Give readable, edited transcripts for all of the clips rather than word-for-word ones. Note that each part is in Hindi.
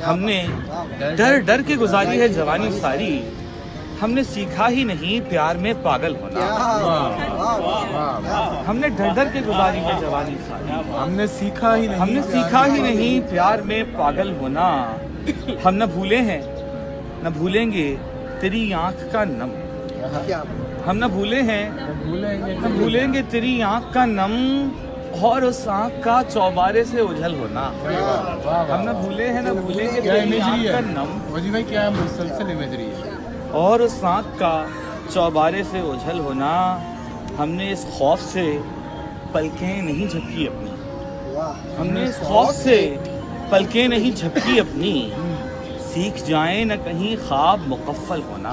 हमने डर डर के गुजारी है जवानी सारी, हमने सीखा ही नहीं प्यार में पागल होना। हमने डर डर के गुजारी है जवानी सारी, हमने सीखा ही नहीं प्यार में पागल होना। हम न भूले हैं न भूलेंगे तेरी आंख का नम, हम न भूले हैं न भूलेंगे तेरी आंख का नम, और उस आंख का चौबारे से उझल होना। हम न भूले हैं न भूलेंगे तेरी आंख का नम, वजी भाई क्या मुसलसल इमेजरी है, और उस आंख का चौबारे से उझल होना। हमने इस खौफ से पलकें नहीं झपकी अपनी, हमने इस खौफ से पलकें नहीं झपकी अपनी, सीख जाए न कहीं ख्वाब मुकफ्फल होना।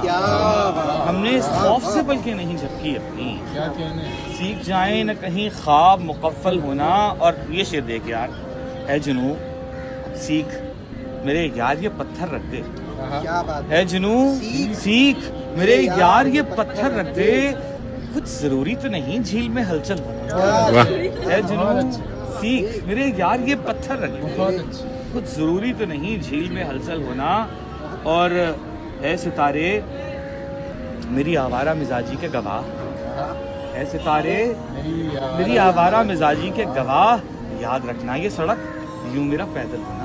हमने इस खौफ से पलकें नहीं झपकी अपनी, क्या कहने, सीख जाए न कहीं ख्वाब मुकफ्फल होना। और ये शेर देख यार, है जुनू सीख मेरे यार ये पत्थर रख दे, क्या बात है जुनू सीख मेरे यार ये पत्थर रख दे, कुछ जरूरी तो नहीं झील में हलचल होना। है जुनू सीख मेरे यार ये पत्थर रख दे, बहुत अच्छी, कुछ जरूरी तो नहीं झील में हलचल होना। और है सितारे मेरी आवारा मिजाजी के गवाह, है सितारे मेरी आवारा मिजाजी के गवाह, याद रखना ये सड़क यूं मेरा पैदल होना।